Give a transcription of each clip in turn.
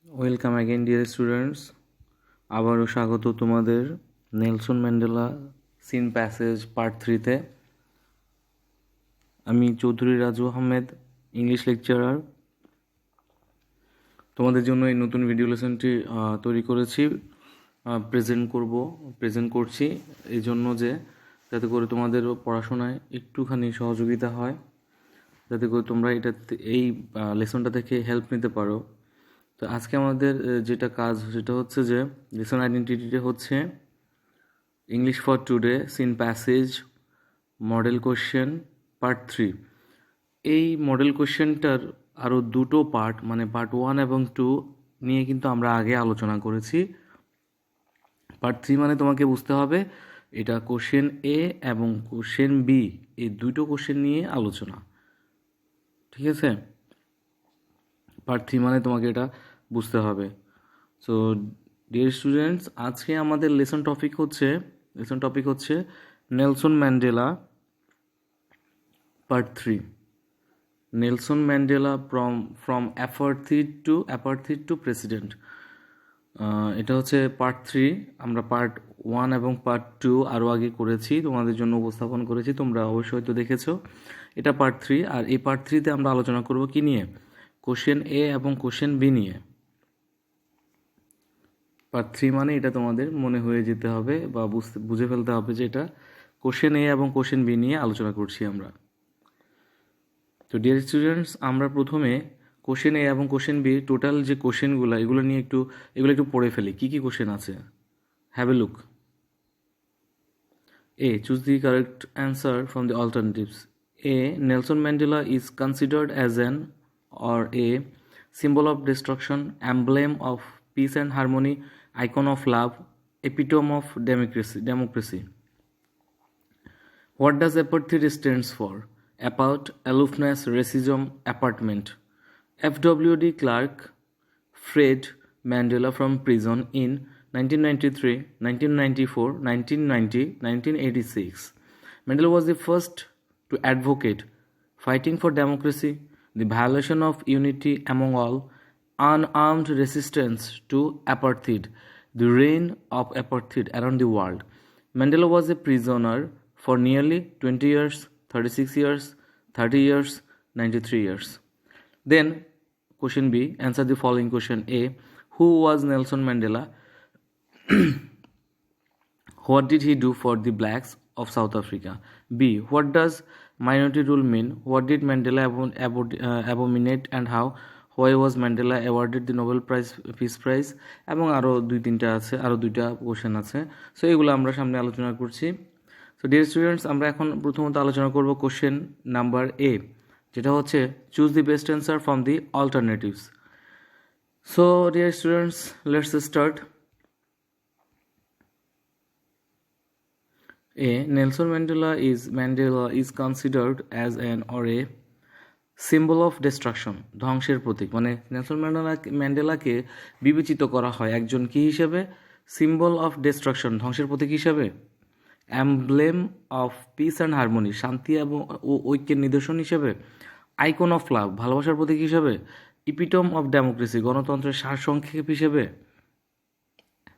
Welcome again dear students, আবারও স্বাগত তোমাদের Nelson Mandela seen passage part 3-তে। আমি চৌধুরী রাজু আহমেদ, ইংলিশ লেকচারার, তোমাদের জন্য এই নতুন ভিডিও লেসনটি তৈরি করেছি, প্রেজেন্ট করছি এই জন্য যে যাতে করে তোমাদের পড়াশোনায় একটুখানি সহযোগিতা হয়, যাতে করে তোমরা এই লেসনটা থেকে হেল্প নিতে পারো। তো আজকে আমাদের যেটা কাজ সেটা হচ্ছে যে লেসন আইডেন্টিটিটা হচ্ছে English for today seen passage model question part 3। এই মডেল কোশ্চেনটার আরও দুটো পার্ট মানে পার্ট 1 এবং 2 নিয়ে কিন্তু আমরা আগে আলোচনা করেছি। পার্ট 3 মানে তোমাকে বুঝতে হবে এটা কোশ্চেন এ এবং কোশ্চেন বি, এই দুটো কোশ্চেন নিয়ে আলোচনা, ঠিক আছে? পার্ট 3 মানে তোমাকে এটা বুঝতে হবে। সো ডিয়ার স্টুডেন্টস, আজকে আমাদের লেসন টপিক হচ্ছে Nelson Mandela part 3। Nelson Mandela from apartheid to president. এটা হচ্ছে পার্ট 3। আমরা পার্ট 1 এবং পার্ট 2 আরও আগে করেছি, তোমাদের জন্য উপস্থাপন করেছি, তোমরা অবশ্যই তো দেখেছো। এটা পার্ট 3, আর এই পার্ট 3-তে আমরা আলোচনা করব কি নিয়ে? কোশ্চেন এ এবং কোশ্চেন বি নিয়ে। পার্ট 3 মানে এটা তোমাদের মনে হয়ে যেতে হবে বা বুঝে ফেলতে হবে যে এটা কোশ্চেন এ এবং কোশ্চেন বি নিয়ে আলোচনা করছি আমরা। তো ডিয়ার স্টুডেন্টস, আমরা প্রথমে কোশ্চেন এ এবং কোশ্চেন বি টোটাল যে কোশ্চেনগুলো এগুলো একটু পড়ে ফেলি। কি কি কোশ্চেন আছে, have a look. A. Choose the correct answer from the alternatives. A. Nelson Mandela is considered as an or a symbol of destruction, emblem of peace and harmony, icon of love, epitome of democracy. What does apartheid stands for? Apart, aloofness, racism, apartment. F.W.D. Clark freed Mandela from prison in 1993, 1994, 1990, 1986. Mandela was the first to advocate fighting for democracy, the violation of unity among all, unarmed resistance to apartheid, the reign of apartheid around the world. Mandela was a prisoner for nearly 20 years, 36 years, 30 years, 93 years. Then, question B, answer the following question. A. Who was Nelson Mandela? What did he do for the blacks of South Africa? B. What does minority rule mean? What did Mandela abominate and how? Why was Mandela awarded the Nobel Peace Prize? এবং আরও দুইটা question আছে। So এগুলো আমরা সামনে আলোচনা করছি। So dear students, আমরা এখন প্রথমত আলোচনা করব কোশ্চেন নাম্বার এ, যেটা হচ্ছে choose the best answer from the alternatives. So dear students, let's start. A. Nelson Mandela is considered as an or a symbol of destruction, ধ্বংসের প্রতীক। মানে নেলসন ম্যান্ডেলাকে বিবেচিত করা হয় একজন কি হিসেবে? সিম্বল অফ ডিস্ট্রাকশন, ধ্বংসের প্রতীক হিসেবে। অ্যামব্লেম অফ পিস অ্যান্ড হারমোনি, শান্তি এবং ঐক্যের নিদর্শন হিসেবে। আইকন অফ লাভ, ভালোবাসার প্রতীক হিসেবে। ইপিটম অফ ডেমোক্রেসি, গণতন্ত্রের সারসংক্ষেপ হিসেবে।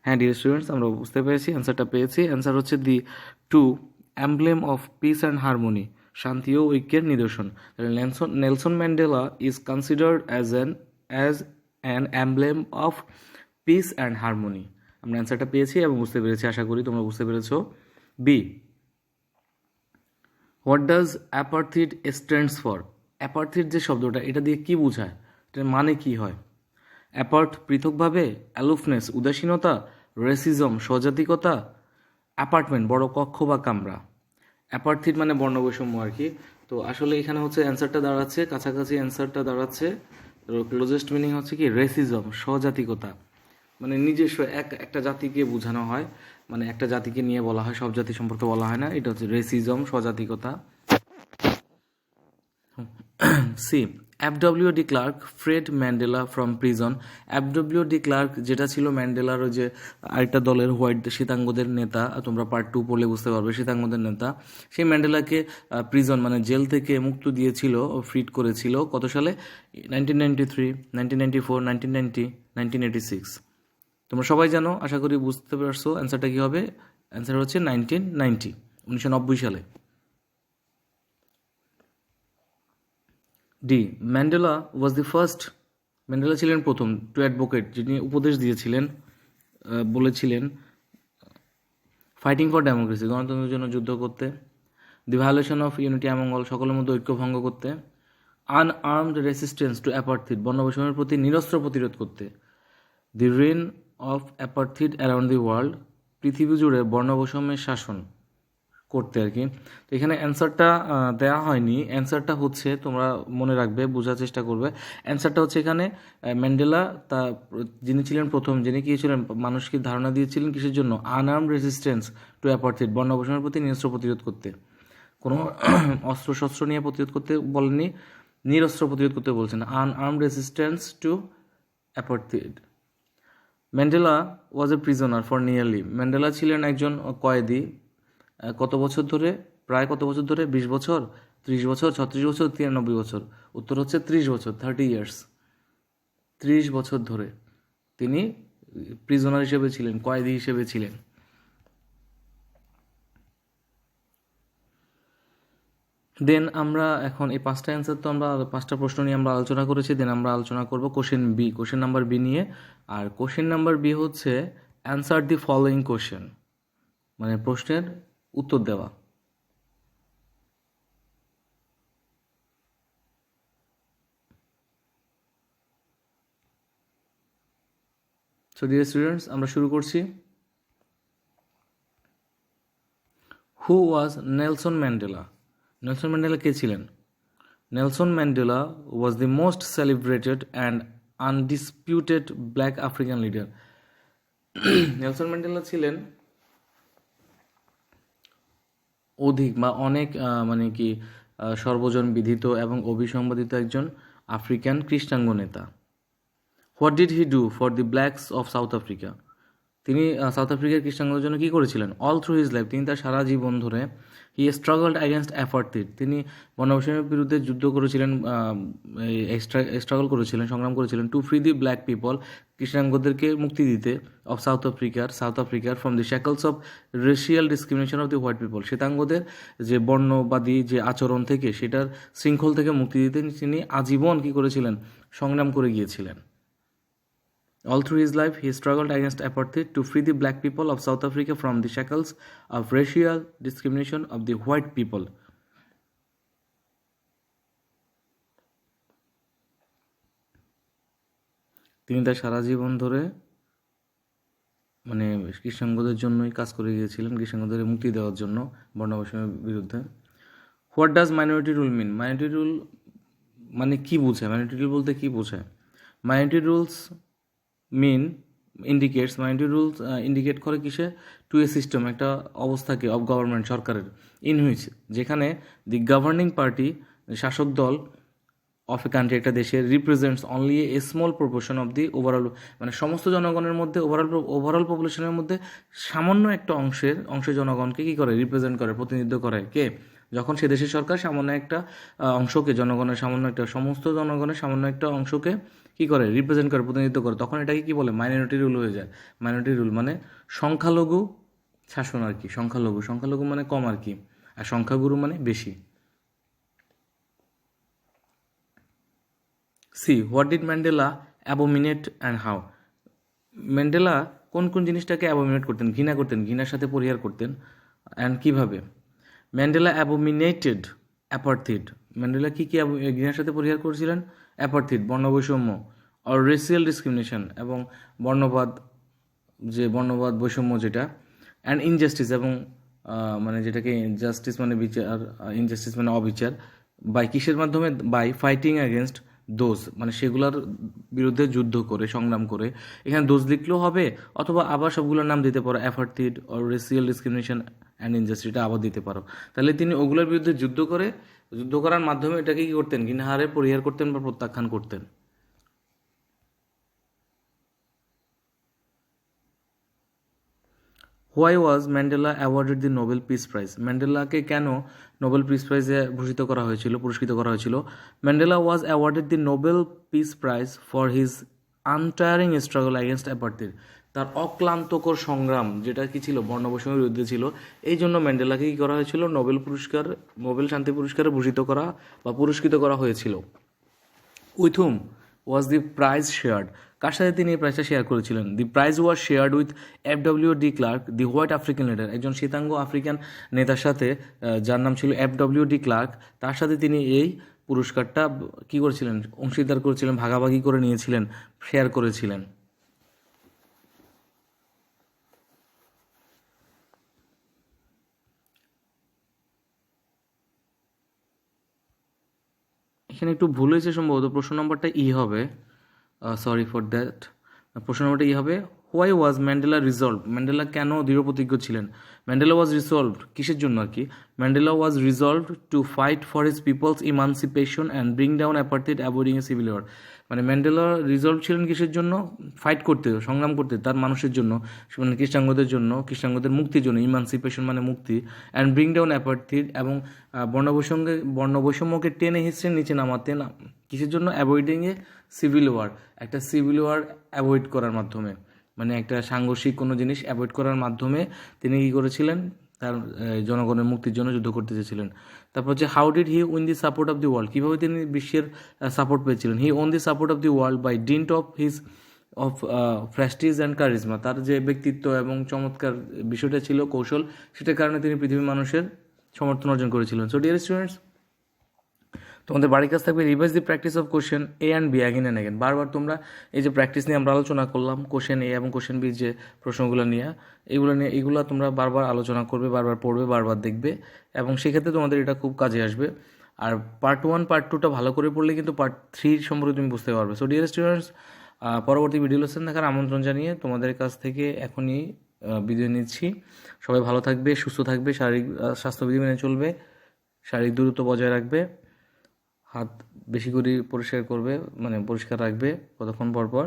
হ্যাঁ ডিয়ার স্টুডেন্টস, আমরা বুঝতে পেরেছি, অ্যান্সারটা পেয়েছি। অ্যান্সার হচ্ছে the 2, emblem of peace and harmony, শান্তি ও ঐক্যের নিদর্শন। Nelson Mandela is considered as an emblem of peace and harmony. আমরা অ্যান্সারটা পেয়েছি এবং বুঝতে পেরেছি, আশা করি তোমরা বুঝতে পেরেছ। B, what does apartheid stands for? Apartheid যে শব্দটা, এটা দিয়ে কি বোঝায়, এটার মানে কি হয়? অ্যাপার্ট, পৃথকভাবে। অ্যালুফনেস, উদাসীনতা। রেসিজম, স্বজাতিকতা। অ্যাপার্টমেন্ট, বড় কক্ষ বা কামরা। অ্যাপার্থিড মানে বর্ণবৈষম্য আর কি। তো আসলে এখানে হচ্ছে অ্যান্সারটা দাঁড়াচ্ছে, কাছাকাছি অ্যান্সারটা দাঁড়াচ্ছে, ক্লোজেস্ট মিনিং হচ্ছে কি রেসিজম, স্বজাতিকতা। মানে নিজস্ব একটা জাতিকে বোঝানো হয়, মানে একটা জাতিকে নিয়ে বলা হয়, সব জাতি সম্পর্কে বলা হয় না। এটা হচ্ছে রেসিজম, স্বজাতিকতা। C, F.W.D. Clark freed Mandela from prison. F.W.D. Clark যেটা ছিল ম্যান্ডেলার ওই যে আরেকটা দলের শ্বেতাঙ্গদের নেতা, তোমরা পার্ট 2 পড়লে বুঝতে পারবে, শ্বেতাঙ্গদের নেতা। সেই ম্যান্ডেলাকে প্রিজন মানে জেল থেকে মুক্ত দিয়েছিল, ফ্রিড করেছিল কত সালে? 1993, 1994, 1990, 1986। তোমরা সবাই জানো, আশা করি বুঝতে পারছো অ্যান্সারটা কী হবে। অ্যান্সার হচ্ছে 1990 সালে। D, Mandela was the first, Mandela ছিলেন প্রথম টু অ্যাডভোকেট, যিনি উপদেশ দিয়েছিলেন, বলেছিলেন ফাইটিং ফর ডেমোক্রেসি, গণতন্ত্রের জন্য যুদ্ধ করতে, the violation of unity among all, সকলের মধ্যে ঐক্য ভঙ্গ করতে, আনআর্মড রেসিস্টেন্স টু অ্যাপার্থিড, বর্ণবৈষম্যের প্রতি নিরস্ত্র প্রতিরোধ করতে, the reign of apartheid around the world, পৃথিবী জুড়ে বর্ণবৈষম্যের শাসন করতে আর কি। তো এখানে অ্যান্সারটা দেওয়া হয়নি, অ্যান্সারটা হচ্ছে তোমরা মনে রাখবে, বোঝার চেষ্টা করবে। অ্যান্সারটা হচ্ছে এখানে ম্যান্ডেলা যিনি ছিলেন প্রথম, যিনি কী ছিলেন, মানুষকে ধারণা দিয়েছিলেন কিসের জন্য, আনআর্মড রেসিস্ট্যান্স টু অ্যাপার্থিড, বর্ণবৈষম্যের প্রতি নিরস্ত্র প্রতিরোধ করতে। কোনো অস্ত্র শস্ত্র নিয়ে প্রতিরোধ করতে বলেননি, নিরস্ত্র প্রতিরোধ করতে বলছেন, unarmed resistance to apartheid. Mandela was a prisoner for nearly, Mandela ছিলেন একজন কয়েদি কত বছর ধরে, প্রায় কত বছর ধরে, 20 বছর, 30 বছর, 36 বছর, 93 বছর। উত্তর হচ্ছে 30 বছর, 30 ইয়ার্স, 30 বছর ধরে তিনি প্রিজনার হিসেবে ছিলেন, কয়েদি হিসেবে ছিলেন। দেন আমরা এখন এই 5টা অ্যান্সার, তো আমরা 5টা প্রশ্ন নিয়ে আমরা আলোচনা করেছি। দেন আমরা আলোচনা করব question B, question number B নিয়ে। আর কোশ্চেন নাম্বার বি হচ্ছে অ্যান্সার দি ফলোয়িং কোশ্চেন, মানে প্রশ্নের উত্তর দেওয়া। সো ডিয়ার স্টুডেন্টস, আমরা শুরু করছি। হু ওয়াজ নেলসন ম্যান্ডেলা? নেলসন ম্যান্ডেলা কে ছিলেন? Nelson Mandela was the most celebrated and undisputed black African leader. Nelson Mandela ছিলেন অধিক বা অনেক মানে কি সর্বজন বিদিত এবং অভিসম্পাদিত একজন আফ্রিকান কৃষ্ণাঙ্গ নেতা। What did he do for the blacks of south Africa? তিনি সাউথ আফ্রিকার কৃষ্ণাঙ্গদের জন্য কী করেছিলেন? অল থ্রু হিজ লাইফ, তিনি তার সারা জীবন ধরে হি স্ট্রাগলড অ্যাগেনস্ট অ্যাপার্থিড, তিনি বর্ণবৈষম্যের বিরুদ্ধে যুদ্ধ করেছিলেন, স্ট্রাগল করেছিলেন, সংগ্রাম করেছিলেন, to free the black people, কৃষ্ণাঙ্গদেরকে মুক্তি দিতে, অফ সাউথ আফ্রিকার from the shackles of racial discrimination of the white people, শ্বেতাঙ্গদের যে বর্ণবাদী যে আচরণ থেকে, সেটার শৃঙ্খল থেকে মুক্তি দিতে তিনি আজীবন কী করেছিলেন? সংগ্রাম করে গিয়েছিলেন। All through his life, he struggled against apartheid to free the black people of South Africa from the shackles of racial discrimination of the white people. তিনি তার সারা জীবন ধরে মানে কৃষ্ণাঙ্গদের জন্যই কাজ করে গিয়েছিলেন, কৃষ্ণাঙ্গদের মুক্তি দেওয়ার জন্য বর্ণবৈষম্যের বিরুদ্ধে। What does minority rule mean? Minority rule মানে কি বোঝায়? মাইনরিটি রুল বলতে কি বোঝায়? Minority rules minority rules indicate করে কিসে? টু এ সিস্টেম, একটা অবস্থাকে, অফ গভর্নমেন্ট, সরকারের, ইন হুইচ, যেখানে দি গভর্নিং পার্টি, শাসক দল, অফ এ কান্ট্রি, একটা দেশের, represents only a small proportion of the overall, মানে সমস্ত জনগণের মধ্যে, ওভারঅল পপুলেশনের মধ্যে সামান্য একটা অংশের জনগণকে কী করে? রিপ্রেজেন্ট করে, প্রতিনিধিত্ব করে। কে? যখন সে দেশের সরকার সামান্য একটা অংশকে, জনগণের সামান্য একটা, সমস্ত জনগণের সামান্য একটা অংশকে কী করে? রিপ্রেজেন্ট করে, প্রতিনিধিত্ব করে, তখন এটাকে কী বলে? মাইনরিটি রুল হয়ে যায়। মাইনরিটি রুল মানে সংখ্যালঘু শাসন আর কি। সংখ্যালঘু মানে কম আর কি, আর সংখ্যাগুরু মানে বেশি। C, what did Mandela abominate and how? Mandela কোন কোন জিনিসটাকে অ্যাবোমিনেট করতেন, ঘৃণা করতেন, ঘৃণার সাথে পরিহার করতেন, অ্যান্ড কীভাবে? ম্যান্ডেলা অ্যাবোমিনেটেড অ্যাপার্থিড, ম্যান্ডেলা কী কী ঘৃণার সাথে পরিহার করেছিলেন? অ্যাপার্থিড, বর্ণবৈষম্য, আর রেসিয়াল ডিসক্রিমিনেশন, এবং বর্ণবাদ বৈষম্য যেটা, অ্যান্ড ইনজাস্টিস, এবং মানে যেটাকে জাস্টিস মানে বিচার, ইনজাস্টিস মানে অবিচার, বাই কিসের মাধ্যমে? বাই ফাইটিং অ্যাগেনস্ট দোজ, মানে সেগুলোর বিরুদ্ধে যুদ্ধ করে, সংগ্রাম করে। এখানে দোজ লিখলেও হবে, অথবা আবার সবগুলোর নাম দিতে পারো, apartheid or racial discrimination and injustice, এটা আবার দিতে পারো। তাহলে তিনি ওগুলোর বিরুদ্ধে যুদ্ধ করার মাধ্যমে এটাকে কী করতেন? ঘৃণাহারে পরিহার করতেন বা প্রত্যাখ্যান করতেন। Why was Mandela awarded the Nobel Peace Prize? ম্যান্ডেলাকে কেন নোবেল পিস প্রাইজে পুরস্কৃত করা হয়েছিল? Mandela was awarded the Nobel Peace Prize for his untiring struggle against apartheid, তার অক্লান্তকর সংগ্রাম যেটা কি ছিল, বর্ণবৈষম্যের বিরুদ্ধে ছিল। এই জন্য ম্যান্ডেলাকে কী করা হয়েছিল, নোবেল শান্তি পুরস্কারে ভূষিত করা বা পুরস্কৃত করা হয়েছিল। With whom was the prize shared, কার সাথে তিনি এই প্রাইজটা শেয়ার করেছিলেন? The prize was shared with FW de Klerk, the white African leader, একজন শ্বেতাঙ্গ আফ্রিকান নেতার সাথে, যার নাম ছিল FW ডি ক্লার্ক। তার সাথে তিনি এই পুরস্কারটা কী করেছিলেন, অংশীদার করেছিলেন, ভাগাভাগি করে নিয়েছিলেন, শেয়ার করেছিলেন। এখানে একটু ভুল হয়েছে সম্ভবত, প্রশ্ন নম্বরটা ই হবে, সরি ফর দ্যাট। প্রশ্ন নম্বরটা ই হবে, why was Mandela resolve, Mandela কেন দৃঢ়প্রতিজ্ঞ ছিলেন? ম্যান্ডেলা ওয়াজ রিজলভড, কিসের জন্য আর কি? Mandela was resolved to fight for his people's emancipation and bring down apartheid avoiding a civil war. মানে ম্যান্ডেলা রিজলভ ছিলেন কিসের জন্য? ফাইট করতে, সংগ্রাম করতে তার মানুষের জন্য, মানে খ্রিস্টানদের জন্য, খ্রিস্টানদের মুক্তির জন্য, ইমানসিপেশন মানে মুক্তি, অ্যান্ড ব্রিং ডাউন অ্যাপার্থিড, এবং বর্ণবৈষম্যকে টেনে হিসেবে নিচে নামাতে না, কিসের জন্য? অ্যাভয়েডিং এ সিভিল ওয়ার, একটা সিভিল ওয়ার অ্যাভয়েড করার মাধ্যমে, মানে একটা সাংঘর্ষিক কোনো জিনিস অ্যাভয়েড করার মাধ্যমে তিনি কী করেছিলেন? তার জনগণের মুক্তির জন্য যুদ্ধ করতে চেয়েছিলেন। তারপর হচ্ছে how did he win the support of the world, কীভাবে তিনি বিশ্বের সাপোর্ট পেয়েছিলেন? He won the support of the world by dint of his of prestige and charisma, তার যে ব্যক্তিত্ব এবং চমৎকার বিষয়টা ছিল, কৌশল, সেটার কারণে তিনি পৃথিবীর মানুষের সমর্থন অর্জন করেছিলেন। সো ডিয়ার স্টুডেন্টস, তোমাদের বাড়ির কাজ থাকবে revise the practice of question A and B again and again. বারবার তোমরা এই যে প্র্যাকটিস নিয়ে আমরা আলোচনা করলাম, কোশ্চেন এ এবং কোশ্চেন বি যে প্রশ্নগুলো নিয়ে, এগুলো তোমরা বারবার আলোচনা করবে, বারবার পড়বে, বারবার দেখবে, এবং সেক্ষেত্রে তোমাদের এটা খুব কাজে আসবে। আর পার্ট 1 পার্ট 2টা ভালো করে পড়লে কিন্তু পার্ট 3 সম্পর্কে তুমি বুঝতে পারবে। সো ডিয়ার স্টুডেন্টস, পরবর্তী ভিডিও লেসন দেখার আমন্ত্রণ জানিয়ে তোমাদের কাছ থেকে এখনই বিদায় নিচ্ছি। সবাই ভালো থাকবে, সুস্থ থাকবে, শারীরিক স্বাস্থ্যবিধি মেনে চলবে, শারীরিক দূরত্ব বজায় রাখবে, হাত বেশি করে পরিষ্কার করবে, মানে পরিষ্কার রাখবে কতক্ষণ পর পর,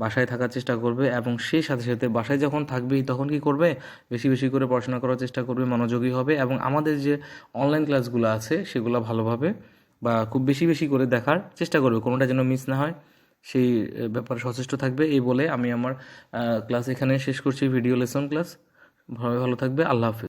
বাসায় থাকার চেষ্টা করবে, এবং সেই সাথে সাথে বাসায় যখন থাকবেই তখন কি করবে? বেশি বেশি করে পড়াশোনা করার চেষ্টা করবে, মনোযোগী হবে, এবং আমাদের যে অনলাইন ক্লাসগুলো আছে সেগুলো ভালোভাবে বা খুব বেশি বেশি করে দেখার চেষ্টা করবে, কোনোটা যেন মিস না হয় সেই ব্যাপারে সচেষ্ট থাকবে। এই বলে আমি আমার ক্লাস এখানে শেষ করছি, ভিডিও লেসন ক্লাস। ভালো থাকবে, আল্লাহ হাফেজ।